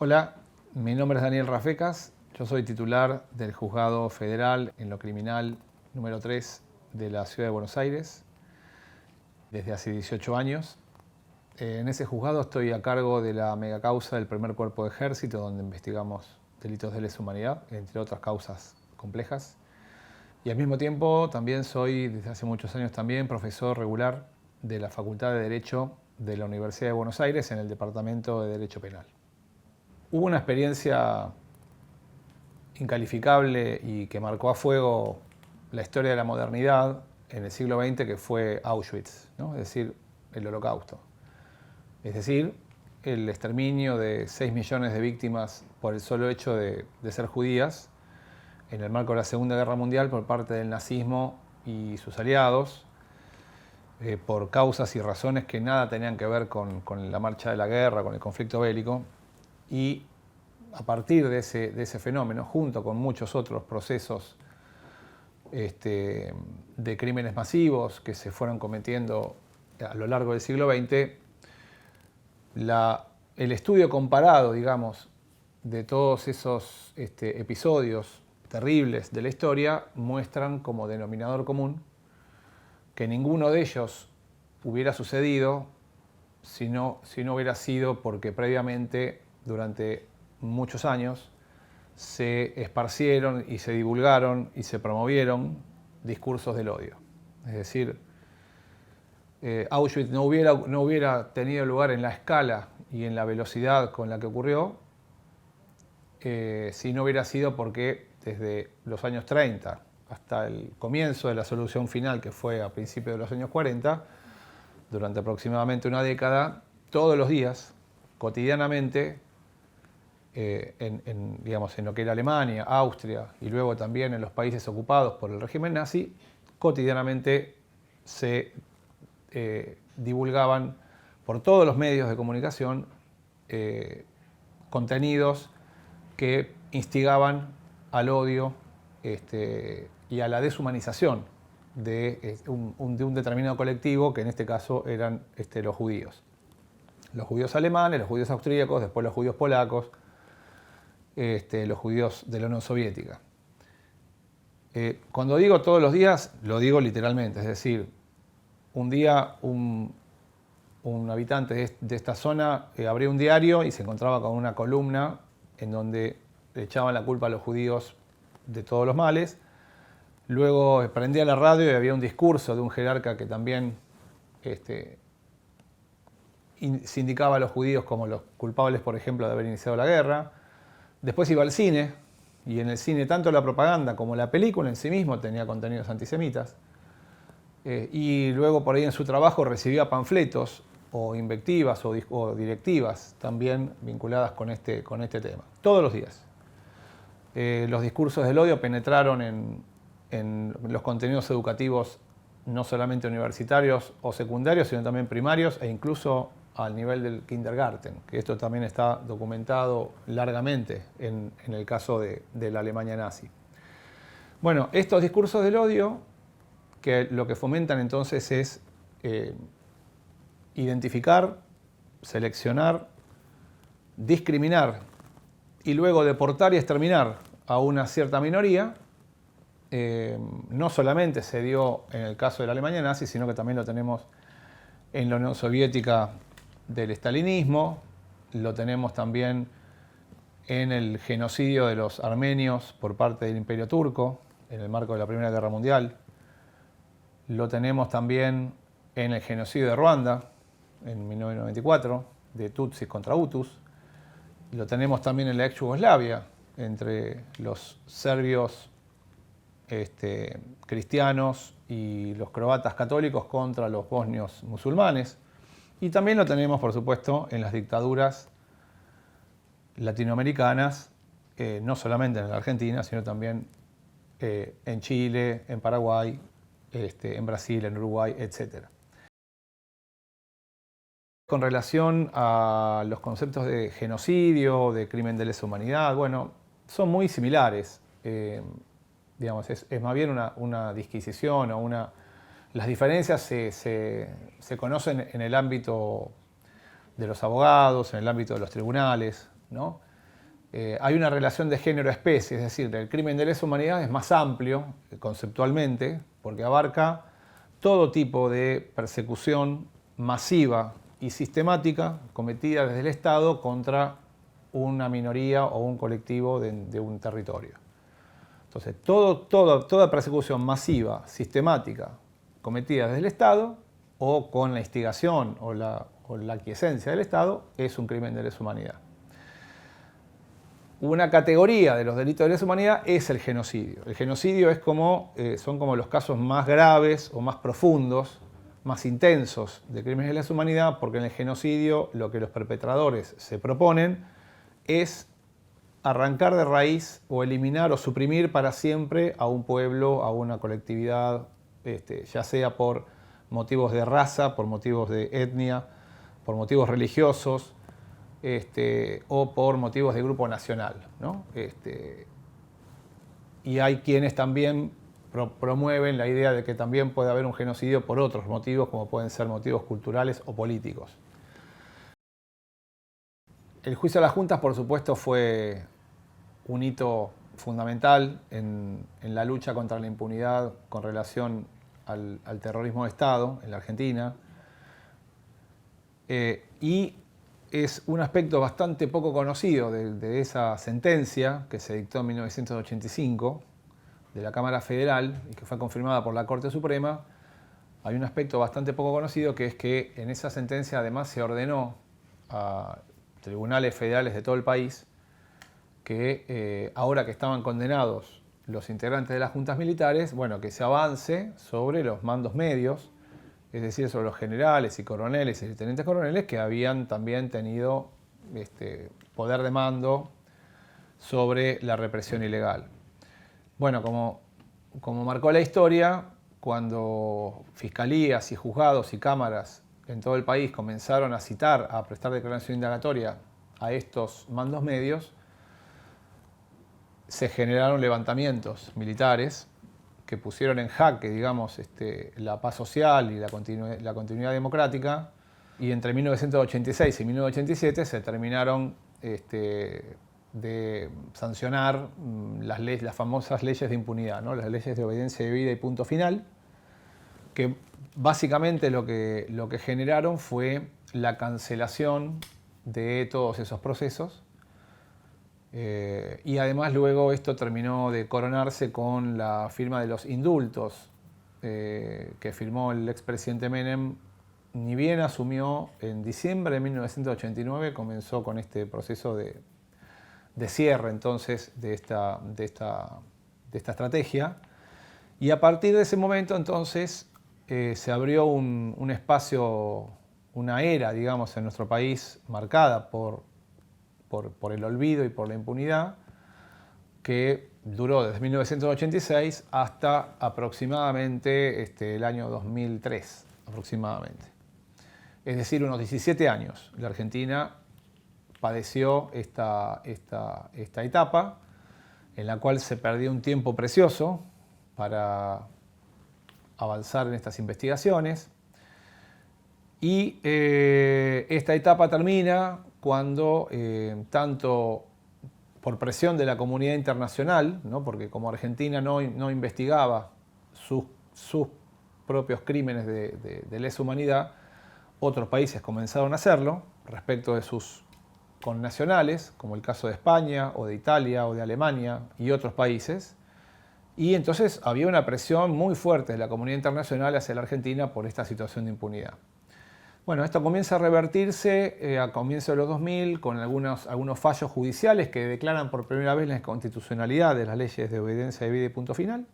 Hola, mi nombre es Daniel Rafecas, yo soy titular del Juzgado Federal en lo Criminal número 3 de la Ciudad de Buenos Aires desde hace 18 años. En ese juzgado estoy a cargo de la megacausa del primer cuerpo de ejército, donde investigamos delitos de lesa humanidad, entre otras causas complejas. Y al mismo tiempo también soy, desde hace muchos años también, profesor regular de la Facultad de Derecho de la Universidad de Buenos Aires en el Departamento de Derecho Penal. Hubo una experiencia incalificable y que marcó a fuego la historia de la modernidad en el siglo XX, que fue Auschwitz, ¿no? Es decir, el Holocausto. Es decir, el exterminio de 6 millones de víctimas por el solo hecho de ser judías en el marco de la Segunda Guerra Mundial por parte del nazismo y sus aliados, por causas y razones que nada tenían que ver con la marcha de la guerra, con el conflicto bélico. Y a partir de ese fenómeno, junto con muchos otros procesos de crímenes masivos que se fueron cometiendo a lo largo del siglo XX, el estudio comparado, digamos, de todos esos episodios terribles de la historia muestran como denominador común que ninguno de ellos hubiera sucedido si no hubiera sido porque previamente, durante muchos años, se esparcieron y se divulgaron y se promovieron discursos del odio. Es decir, Auschwitz no hubiera tenido lugar en la escala y en la velocidad con la que ocurrió si no hubiera sido porque desde los años 30 hasta el comienzo de la solución final, que fue a principios de los años 40, durante aproximadamente una década, todos los días, cotidianamente, en lo que era Alemania, Austria y luego también en los países ocupados por el régimen nazi, cotidianamente se divulgaban por todos los medios de comunicación contenidos que instigaban al odio y a la deshumanización de un determinado colectivo, que en este caso eran los judíos. Los judíos alemanes, los judíos austríacos, después los judíos polacos, los judíos de la Unión Soviética. Cuando digo todos los días, lo digo literalmente, es decir, un día un habitante de esta zona abría un diario y se encontraba con una columna en donde le echaban la culpa a los judíos de todos los males. Luego prendía la radio y había un discurso de un jerarca que también se indicaba a los judíos como los culpables, por ejemplo, de haber iniciado la guerra. Después iba al cine, y en el cine tanto la propaganda como la película en sí mismo tenía contenidos antisemitas. Y luego por ahí en su trabajo recibía panfletos o invectivas o directivas también vinculadas con este tema. Todos los días. Los discursos del odio penetraron en los contenidos educativos no solamente universitarios o secundarios, sino también primarios e incluso al nivel del kindergarten, que esto también está documentado largamente en el caso de la Alemania nazi. Bueno, estos discursos del odio, que lo que fomentan entonces es identificar, seleccionar, discriminar y luego deportar y exterminar a una cierta minoría, no solamente se dio en el caso de la Alemania nazi, sino que también lo tenemos en la Unión Soviética del estalinismo, lo tenemos también en el genocidio de los armenios por parte del Imperio Turco, en el marco de la Primera Guerra Mundial, lo tenemos también en el genocidio de Ruanda, en 1994, de Tutsis contra Hutus, lo tenemos también en la ex Yugoslavia, entre los serbios cristianos y los croatas católicos contra los bosnios musulmanes. Y también lo tenemos, por supuesto, en las dictaduras latinoamericanas, no solamente en la Argentina, sino también en Chile, en Paraguay, en Brasil, en Uruguay, etc. Con relación a los conceptos de genocidio, de crimen de lesa humanidad, bueno, son muy similares. Digamos, es más bien una disquisición o las diferencias se conocen en el ámbito de los abogados, en el ámbito de los tribunales, ¿no? Hay una relación de género-especie, es decir, el crimen de lesa humanidad es más amplio conceptualmente, porque abarca todo tipo de persecución masiva y sistemática cometida desde el Estado contra una minoría o un colectivo de un territorio. Entonces, toda persecución masiva, sistemática, cometida desde el Estado o con la instigación o la aquiescencia del Estado es un crimen de lesa humanidad. Una categoría de los delitos de lesa humanidad es el genocidio. El genocidio es son como los casos más graves o más profundos, más intensos de crímenes de lesa humanidad, porque en el genocidio lo que los perpetradores se proponen es arrancar de raíz o eliminar o suprimir para siempre a un pueblo, a una colectividad, ya sea por motivos de raza, por motivos de etnia, por motivos religiosos, o por motivos de grupo nacional, ¿no? Y hay quienes también promueven la idea de que también puede haber un genocidio por otros motivos, como pueden ser motivos culturales o políticos. El juicio a las juntas, por supuesto, fue un hito fundamental en la lucha contra la impunidad con relación al terrorismo de Estado en la Argentina. Y es un aspecto bastante poco conocido de esa sentencia que se dictó en 1985 de la Cámara Federal y que fue confirmada por la Corte Suprema. Hay un aspecto bastante poco conocido, que es que en esa sentencia además se ordenó a tribunales federales de todo el país que ahora que estaban condenados los integrantes de las juntas militares, bueno, que se avance sobre los mandos medios, es decir, sobre los generales y coroneles y tenientes coroneles que habían también tenido poder de mando sobre la represión ilegal. Bueno, como marcó la historia, cuando fiscalías y juzgados y cámaras en todo el país comenzaron a citar, a prestar declaración indagatoria a estos mandos medios, se generaron levantamientos militares que pusieron en jaque, digamos, la paz social y la continuidad democrática, y entre 1986 y 1987 se terminaron de sancionar las famosas leyes de impunidad, ¿no? Las leyes de obediencia debida y punto final, que básicamente lo que generaron fue la cancelación de todos esos procesos. Y además luego esto terminó de coronarse con la firma de los indultos que firmó el expresidente Menem. Ni bien asumió en diciembre de 1989, comenzó con este proceso de cierre entonces de esta estrategia. Y a partir de ese momento entonces se abrió un espacio, una era, digamos, en nuestro país marcada por el olvido y por la impunidad, que duró desde 1986 hasta aproximadamente el año 2003, aproximadamente. Es decir, unos 17 años. La Argentina padeció esta etapa en la cual se perdió un tiempo precioso para avanzar en estas investigaciones. Y esta etapa termina cuando, tanto por presión de la comunidad internacional, ¿no? Porque como Argentina no investigaba sus propios crímenes de lesa humanidad, otros países comenzaron a hacerlo respecto de sus connacionales, como el caso de España o de Italia o de Alemania y otros países. Y entonces había una presión muy fuerte de la comunidad internacional hacia la Argentina por esta situación de impunidad. Bueno, esto comienza a revertirse a comienzos de los 2000 con algunos fallos judiciales que declaran por primera vez la inconstitucionalidad de las leyes de obediencia debida y punto final.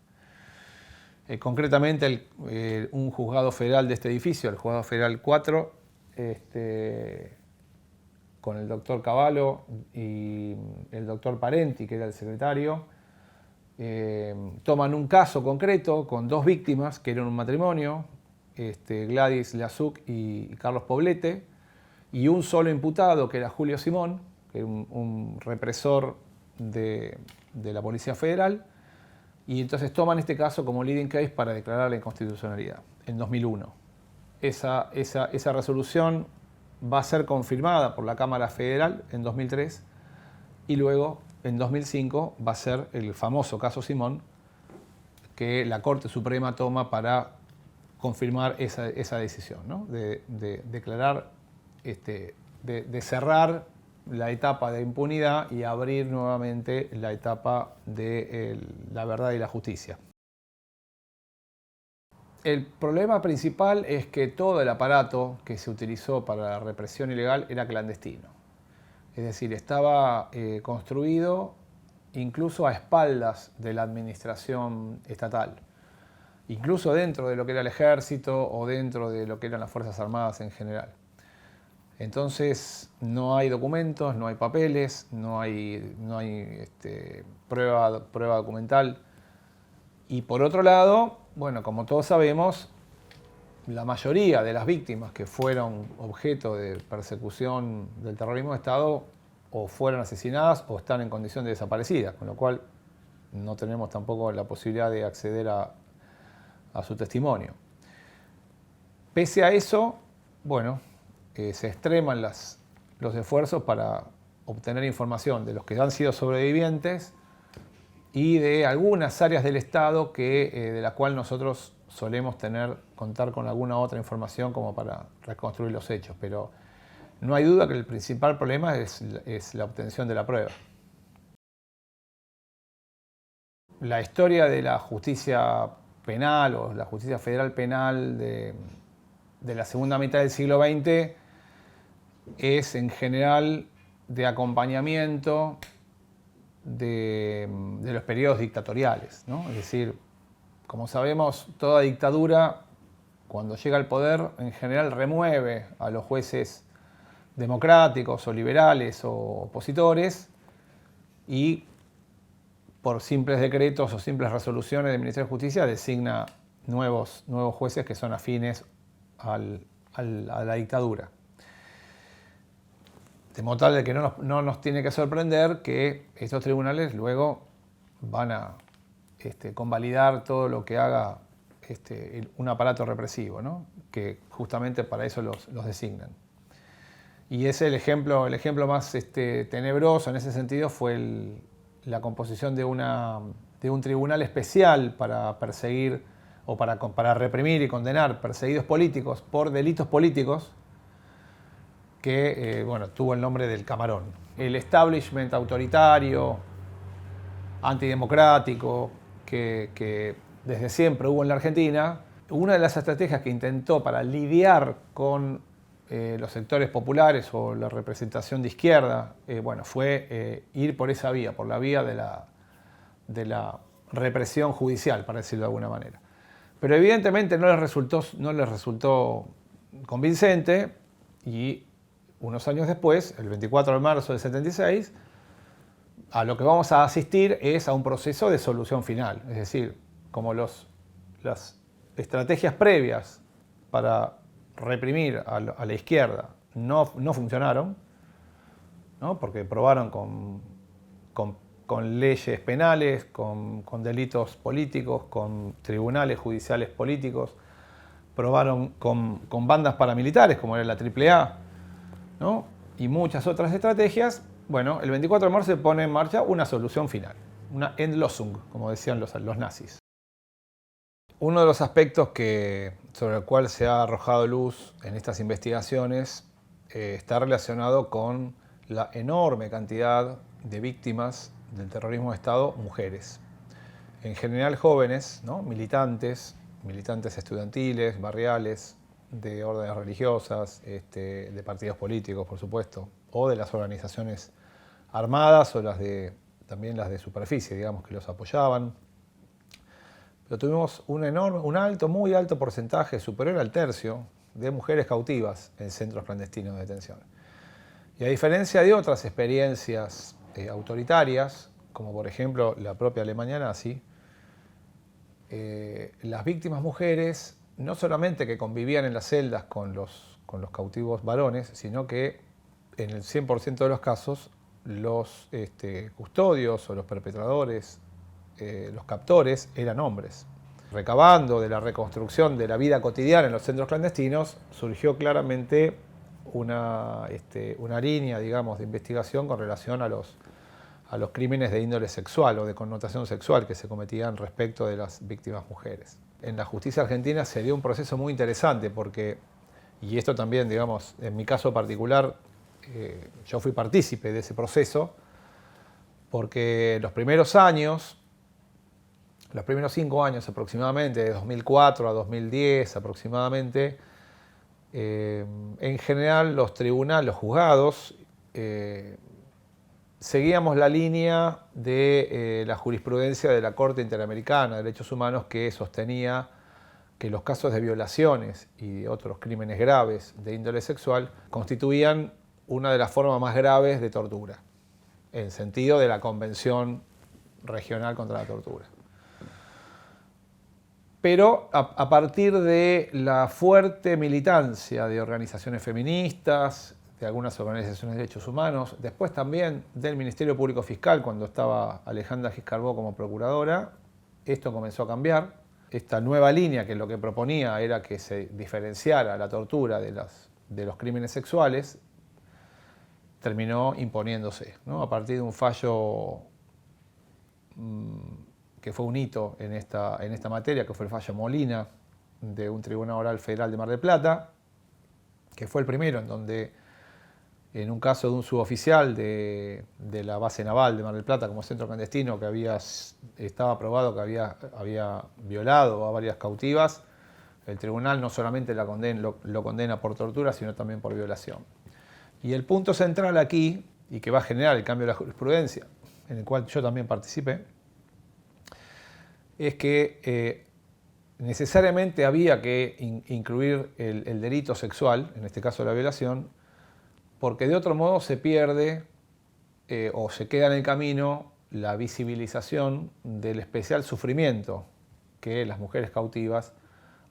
Concretamente, un juzgado federal de este edificio, el Juzgado Federal 4, con el doctor Cavallo y el doctor Parenti, que era el secretario, toman un caso concreto con dos víctimas, que eran un matrimonio, Gladys Lazuc y Carlos Poblete, y un solo imputado, que era Julio Simón, que era un represor de la Policía Federal, y entonces toman este caso como leading case para declarar la inconstitucionalidad en 2001. Esa resolución va a ser confirmada por la Cámara Federal en 2003 y luego en 2005 va a ser el famoso caso Simón, que la Corte Suprema toma para confirmar esa decisión, ¿no? De declarar, de cerrar la etapa de impunidad y abrir nuevamente la etapa de la verdad y la justicia. El problema principal es que todo el aparato que se utilizó para la represión ilegal era clandestino. Es decir, estaba construido incluso a espaldas de la administración estatal, incluso dentro de lo que era el ejército o dentro de lo que eran las Fuerzas Armadas en general. Entonces no hay documentos, no hay papeles, no hay prueba documental. Y por otro lado, bueno, como todos sabemos, la mayoría de las víctimas que fueron objeto de persecución del terrorismo de Estado o fueron asesinadas o están en condición de desaparecidas, con lo cual no tenemos tampoco la posibilidad de acceder a su testimonio. Pese a eso, bueno, se extreman los esfuerzos para obtener información de los que han sido sobrevivientes y de algunas áreas del Estado de la cual nosotros solemos contar con alguna otra información como para reconstruir los hechos, pero no hay duda que el principal problema es la obtención de la prueba. La historia de la justicia penal o la justicia federal penal de la segunda mitad del siglo XX es en general de acompañamiento de los periodos dictatoriales, ¿no? Es decir, como sabemos, toda dictadura, cuando llega al poder, en general remueve a los jueces democráticos o liberales o opositores y por simples decretos o simples resoluciones del Ministerio de Justicia designa nuevos jueces que son afines a la dictadura. De modo tal de que no nos tiene que sorprender que estos tribunales luego van a convalidar todo lo que haga un aparato represivo, ¿no? Que justamente para eso los designan. Y es el ejemplo más tenebroso en ese sentido fue la composición de un tribunal especial para perseguir o para reprimir y condenar perseguidos políticos por delitos políticos que tuvo el nombre del Camarón. El establishment autoritario, antidemocrático, que desde siempre hubo en la Argentina, una de las estrategias que intentó para lidiar con los sectores populares o la representación de izquierda, fue ir por esa vía, por la vía de la represión judicial, para decirlo de alguna manera. Pero evidentemente no les resultó convincente y unos años después, el 24 de marzo del 76, a lo que vamos a asistir es a un proceso de solución final. Es decir, como las estrategias previas para reprimir a la izquierda no funcionaron, ¿no? Porque probaron con leyes penales, con delitos políticos, con tribunales judiciales políticos, probaron con bandas paramilitares como era la AAA, ¿no? Y muchas otras estrategias. Bueno, el 24 de marzo se pone en marcha una solución final, una Endlösung, como decían los nazis. Uno de los aspectos sobre el cual se ha arrojado luz en estas investigaciones está relacionado con la enorme cantidad de víctimas del terrorismo de Estado, mujeres. En general jóvenes, ¿no? militantes estudiantiles, barriales, de órdenes religiosas, de partidos políticos, por supuesto, o de las organizaciones armadas o también las de superficie, digamos, que los apoyaban. Pero tuvimos muy alto porcentaje, superior al tercio, de mujeres cautivas en centros clandestinos de detención. Y a diferencia de otras experiencias autoritarias, como por ejemplo la propia Alemania nazi, las víctimas mujeres no solamente que convivían en las celdas con los cautivos varones, sino que en el 100% de los casos los custodios o los perpetradores, los captores, eran hombres. Recabando de la reconstrucción de la vida cotidiana en los centros clandestinos, surgió claramente una línea, digamos, de investigación con relación a los a los crímenes de índole sexual o de connotación sexual que se cometían respecto de las víctimas mujeres. En la justicia argentina se dio un proceso muy interesante porque, y esto también, digamos, en mi caso particular, yo fui partícipe de ese proceso, porque los primeros años, los primeros 5 años aproximadamente, de 2004 a 2010 aproximadamente, en general los tribunales, los juzgados, seguíamos la línea de la jurisprudencia de la Corte Interamericana de Derechos Humanos, que sostenía que los casos de violaciones y otros crímenes graves de índole sexual constituían una de las formas más graves de tortura, en sentido de la Convención Regional contra la Tortura. Pero a partir de la fuerte militancia de organizaciones feministas, de algunas organizaciones de derechos humanos, después también del Ministerio Público Fiscal, cuando estaba Alejandra Giscarbó como procuradora, esto comenzó a cambiar. Esta nueva línea, que lo que proponía era que se diferenciara la tortura de los crímenes sexuales, terminó imponiéndose, ¿no? A partir de un fallo que fue un hito en esta materia, que fue el fallo Molina, de un Tribunal Oral Federal de Mar del Plata, que fue el primero en donde, en un caso de un suboficial de la base naval de Mar del Plata como centro clandestino, que estaba probado que había violado a varias cautivas, el tribunal no solamente lo condena por tortura, sino también por violación. Y el punto central aquí, y que va a generar el cambio de la jurisprudencia, en el cual yo también participé, es que necesariamente había que incluir el delito sexual, en este caso la violación, porque de otro modo se pierde o se queda en el camino la visibilización del especial sufrimiento que las mujeres cautivas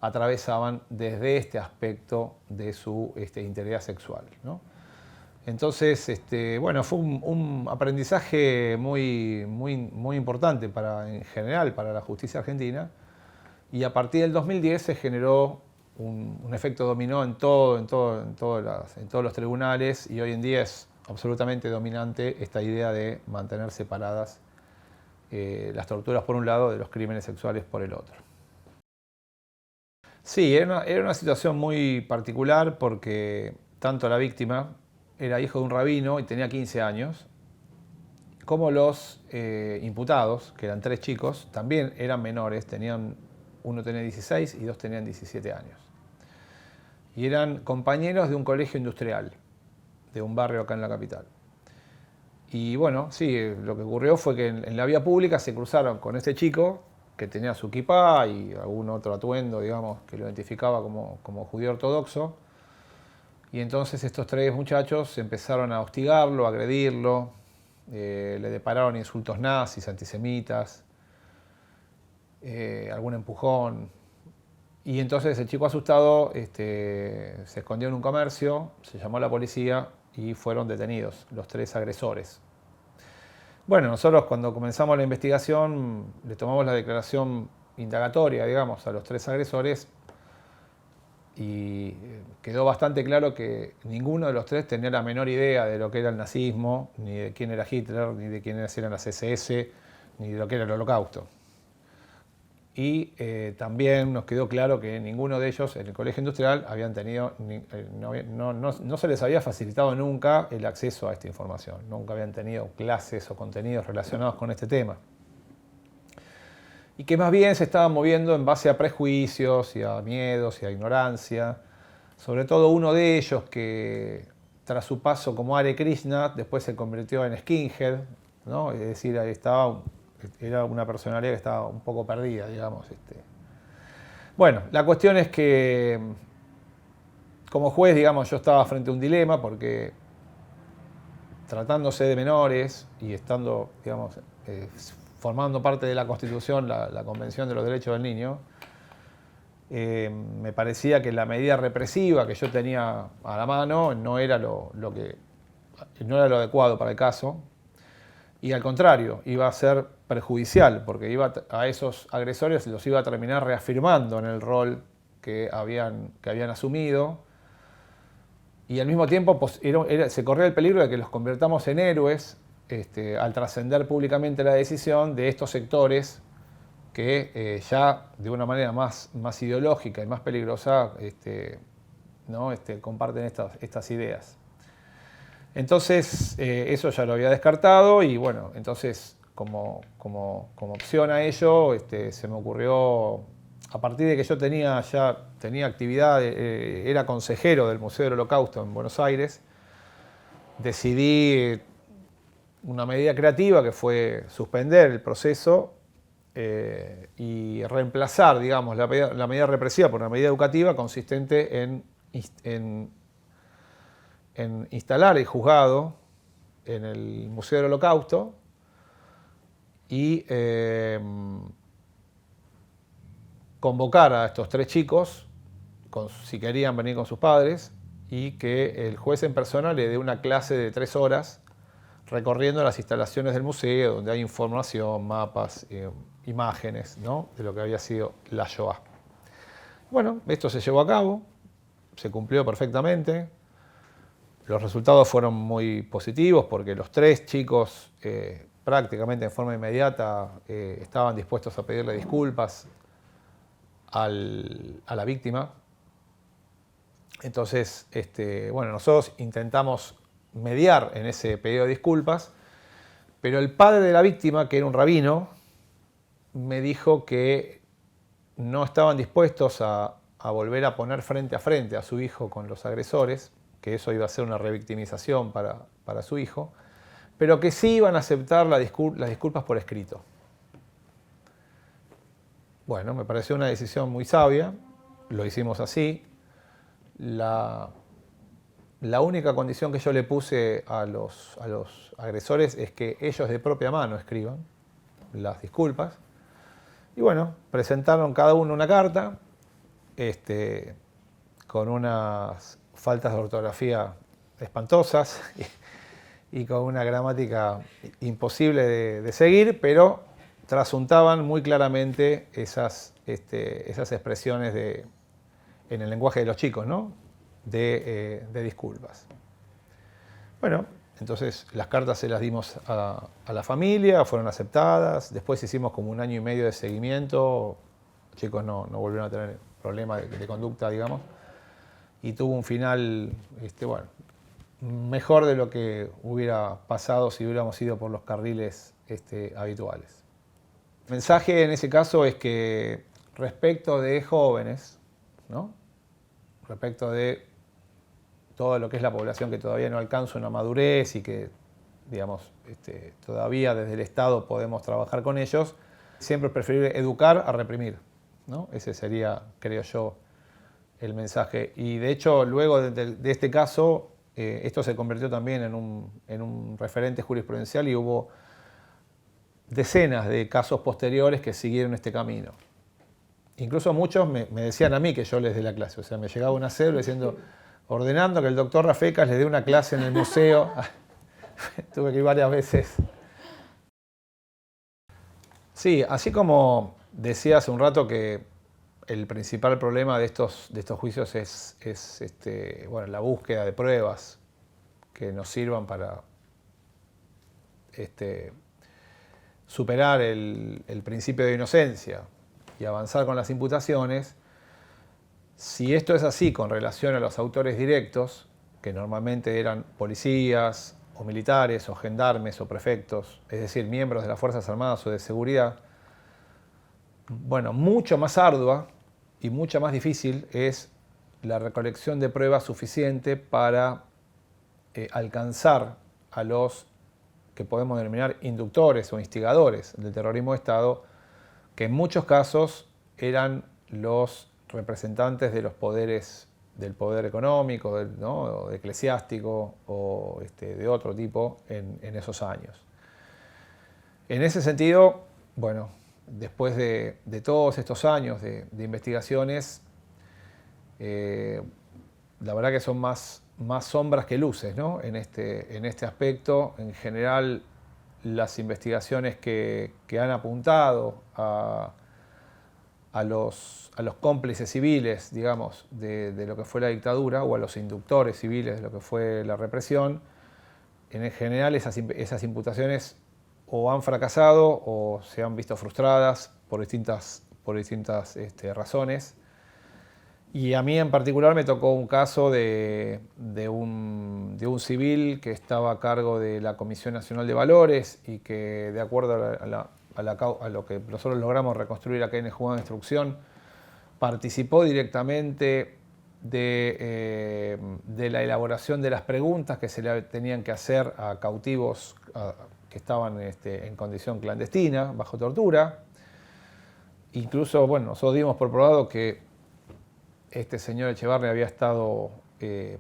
atravesaban desde este aspecto de su integridad sexual, ¿no? Entonces, bueno, fue un aprendizaje muy importante en general para la justicia argentina, y a partir del 2010 se generó un efecto dominó en todos los tribunales, y hoy en día es absolutamente dominante esta idea de mantener separadas las torturas por un lado de los crímenes sexuales por el otro. Sí, era una situación muy particular porque tanto la víctima era hijo de un rabino y tenía 15 años, como los imputados, que eran 3 chicos, también eran menores, uno tenía 16 y 2 tenían 17 años. Y eran compañeros de un colegio industrial, de un barrio acá en la capital. Y bueno, sí, lo que ocurrió fue que en la vía pública se cruzaron con este chico, que tenía su kipá y algún otro atuendo, digamos, que lo identificaba como judío ortodoxo. Y entonces estos 3 muchachos empezaron a hostigarlo, a agredirlo, le depararon insultos nazis, antisemitas, algún empujón. Y entonces el chico asustado se escondió en un comercio, se llamó a la policía y fueron detenidos los 3 agresores. Bueno, nosotros cuando comenzamos la investigación le tomamos la declaración indagatoria, digamos, a los 3 agresores, y quedó bastante claro que ninguno de los 3 tenía la menor idea de lo que era el nazismo, ni de quién era Hitler, ni de quiénes eran las SS, ni de lo que era el Holocausto. Y también nos quedó claro que ninguno de ellos en el colegio industrial habían tenido, no se les había facilitado nunca el acceso a esta información, nunca habían tenido clases o contenidos relacionados con este tema. Y que más bien se estaban moviendo en base a prejuicios y a miedos y a ignorancia. Sobre todo uno de ellos que, tras su paso como Hare Krishna, después se convirtió en skinhead, ¿no? Es decir, era una personalidad que estaba un poco perdida, digamos. Bueno, la cuestión es que, como juez, digamos, yo estaba frente a un dilema, porque tratándose de menores y estando, digamos, formando parte de la Constitución, la Convención de los Derechos del Niño, me parecía que la medida represiva que yo tenía a la mano no era lo adecuado para el caso, y al contrario, iba a ser perjudicial, porque a esos agresores los iba a terminar reafirmando en el rol que habían asumido, y al mismo tiempo se corría el peligro de que los convirtamos en héroes al trascender públicamente la decisión de estos sectores que ya de una manera más ideológica y más peligrosa ¿no? comparten estas ideas. Entonces, eso ya lo había descartado y bueno, entonces como opción a ello, se me ocurrió, a partir de que yo ya tenía actividad, era consejero del Museo del Holocausto en Buenos Aires, decidí una medida creativa que fue suspender el proceso y reemplazar, digamos, la medida represiva por una medida educativa consistente en instalar el juzgado en el Museo del Holocausto y convocar a estos 3 chicos, si querían venir con sus padres, y que el juez en persona le dé una clase de 3 horas recorriendo las instalaciones del museo, donde hay información, mapas, imágenes, ¿no? De lo que había sido la Shoah. Bueno, esto se llevó a cabo, se cumplió perfectamente. Los resultados fueron muy positivos porque los 3 chicos prácticamente en forma inmediata estaban dispuestos a pedirle disculpas a la víctima. Entonces, bueno, nosotros intentamos mediar en ese pedido de disculpas, pero el padre de la víctima, que era un rabino, me dijo que no estaban dispuestos a volver a poner frente a su hijo con los agresores, que eso iba a ser una revictimización para su hijo, pero que sí iban a aceptar las disculpas por escrito. Bueno, me pareció una decisión muy sabia, lo hicimos así. La única condición que yo le puse a los agresores es que ellos de propia mano escriban las disculpas. Y bueno, presentaron cada uno una carta con unas faltas de ortografía espantosas y con una gramática imposible de seguir, pero trasuntaban muy claramente esas expresiones en el lenguaje de los chicos, ¿no? de disculpas. Bueno, entonces las cartas se las dimos a la familia, fueron aceptadas, después hicimos como 1 año y medio de seguimiento, los chicos no volvieron a tener problemas de conducta, digamos, y tuvo un final, bueno, mejor de lo que hubiera pasado si hubiéramos ido por los carriles habituales. El mensaje en ese caso es que respecto de jóvenes, ¿no? Respecto de todo lo que es la población que todavía no alcanza una madurez y que, digamos, todavía desde el Estado podemos trabajar con ellos, siempre es preferible educar a reprimir, ¿no? Ese sería, creo yo, el mensaje. Y de hecho, luego de este caso, esto se convirtió también en un referente jurisprudencial y hubo decenas de casos posteriores que siguieron este camino. Incluso muchos me decían a mí que yo les dé la clase. O sea, me llegaba una cédula diciendo, ordenando que el doctor Rafecas les dé una clase en el museo. Tuve que ir varias veces. Sí, así como decía hace un rato que el principal problema de estos juicios es bueno, la búsqueda de pruebas que nos sirvan para superar el principio de inocencia y avanzar con las imputaciones. Si esto es así con relación a los autores directos, que normalmente eran policías o militares o gendarmes o prefectos, es decir, miembros de las Fuerzas Armadas o de seguridad, bueno, mucho más ardua y mucho más difícil es la recolección de pruebas suficiente para alcanzar a los que podemos denominar inductores o instigadores del terrorismo de Estado, que en muchos casos eran los representantes de los poderes, del poder económico, ¿no? O eclesiástico o de otro tipo en esos años. En ese sentido, bueno, después de todos estos años de investigaciones, la verdad que son más sombras que luces, ¿no? en este aspecto. En general, las investigaciones que han apuntado a los cómplices civiles, digamos, de lo que fue la dictadura, o a los inductores civiles de lo que fue la represión, en general esas imputaciones o han fracasado o se han visto frustradas por distintas razones. Y a mí en particular me tocó un caso de un civil que estaba a cargo de la Comisión Nacional de Valores y que, de acuerdo a lo que nosotros logramos reconstruir acá en el juzgado de instrucción, participó directamente de la elaboración de las preguntas que se le tenían que hacer a cautivos que estaban en condición clandestina, bajo tortura. Incluso, bueno, nosotros dimos por probado que este señor Echevarri había estado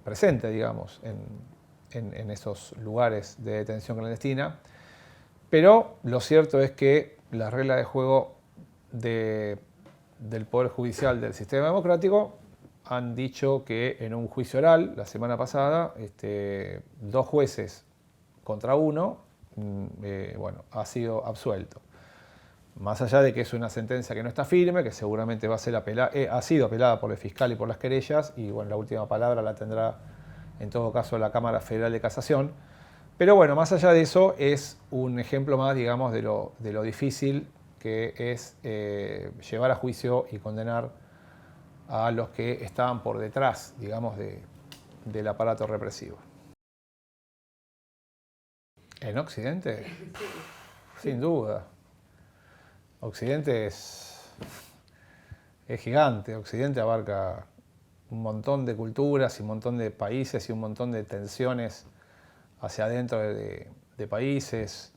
presente, digamos, en esos lugares de detención clandestina, pero lo cierto es que las reglas de juego del Poder Judicial del sistema democrático han dicho que en un juicio oral, la semana pasada, 2 jueces contra 1, bueno, ha sido absuelto. Más allá de que es una sentencia que no está firme, que seguramente va a ser ha sido apelada por el fiscal y por las querellas, y bueno, la última palabra la tendrá en todo caso la Cámara Federal de Casación. Pero bueno, más allá de eso, es un ejemplo más, digamos, de lo difícil que es llevar a juicio y condenar a los que estaban por detrás, digamos, del aparato represivo. ¿En Occidente? Sin duda. Occidente es gigante. Occidente abarca un montón de culturas y un montón de países y un montón de tensiones hacia adentro de países.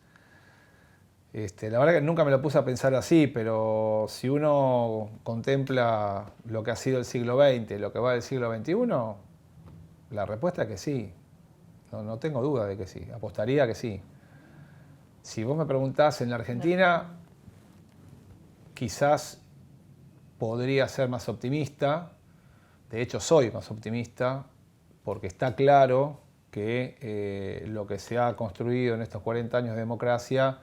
La verdad que nunca me lo puse a pensar así, pero si uno contempla lo que ha sido el siglo XX, lo que va del siglo XXI, la respuesta es que sí. No tengo duda de que sí. Apostaría que sí. Si vos me preguntás en la Argentina, quizás podría ser más optimista. De hecho, soy más optimista porque está claro que lo que se ha construido en estos 40 años de democracia,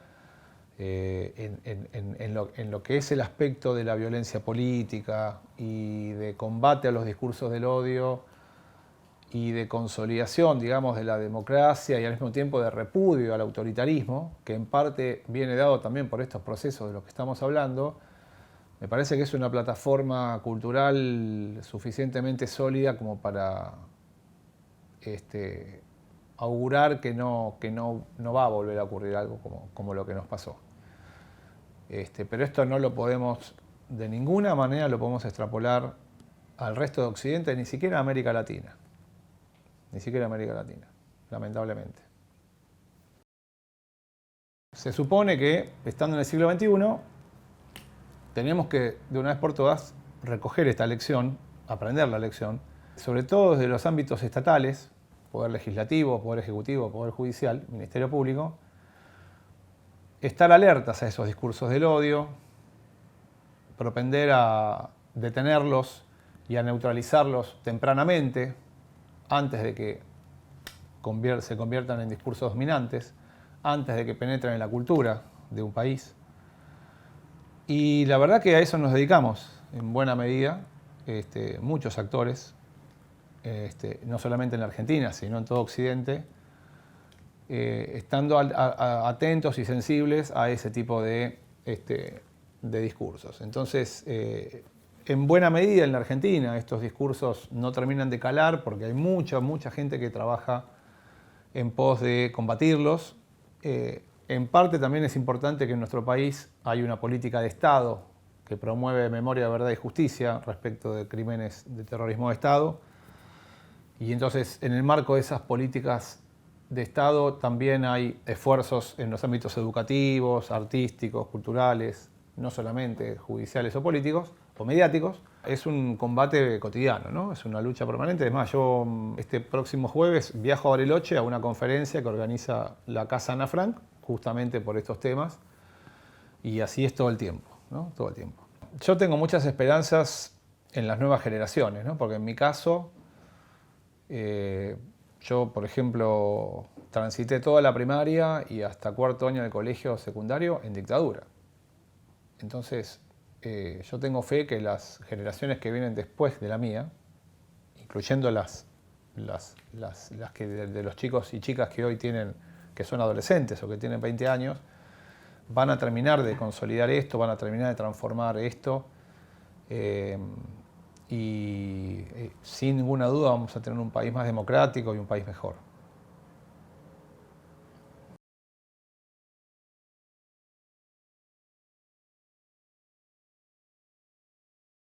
en lo que es el aspecto de la violencia política y de combate a los discursos del odio y de consolidación, digamos, de la democracia y al mismo tiempo de repudio al autoritarismo, que en parte viene dado también por estos procesos de los que estamos hablando, me parece que es una plataforma cultural suficientemente sólida como para augurar que no va a volver a ocurrir algo como lo que nos pasó. Pero esto no lo podemos, de ninguna manera lo podemos extrapolar al resto de Occidente, ni siquiera a América Latina. Ni siquiera a América Latina, lamentablemente. Se supone que, estando en el siglo XXI, tenemos que, de una vez por todas, recoger esta lección, aprender la lección, sobre todo desde los ámbitos estatales, poder legislativo, poder ejecutivo, poder judicial, Ministerio Público, estar alertas a esos discursos del odio, propender a detenerlos y a neutralizarlos tempranamente, antes de que se conviertan en discursos dominantes, antes de que penetren en la cultura de un país. Y la verdad que a eso nos dedicamos en buena medida, muchos actores, no solamente en la Argentina, sino en todo Occidente, estando atentos y sensibles a ese tipo de discursos. Entonces, en buena medida en la Argentina estos discursos no terminan de calar porque hay mucha gente que trabaja en pos de combatirlos. En parte también es importante que en nuestro país hay una política de Estado que promueve memoria, verdad y justicia respecto de crímenes de terrorismo de Estado. Y entonces, en el marco de esas políticas de Estado también hay esfuerzos en los ámbitos educativos, artísticos, culturales, no solamente judiciales o políticos o mediáticos. Es un combate cotidiano, ¿no? Es una lucha permanente. Es más, yo este próximo jueves viajo a Bariloche a una conferencia que organiza la Casa Ana Frank, justamente por estos temas, y así es todo el tiempo, ¿no? Todo el tiempo. Yo tengo muchas esperanzas en las nuevas generaciones, ¿no? Porque en mi caso, yo, por ejemplo, transité toda la primaria y hasta 4º año de colegio secundario en dictadura. Entonces, yo tengo fe que las generaciones que vienen después de la mía, incluyendo las las que de los chicos y chicas que hoy tienen, que son adolescentes o que tienen 20 años, van a terminar de consolidar esto, van a terminar de transformar esto. Y sin ninguna duda vamos a tener un país más democrático y un país mejor.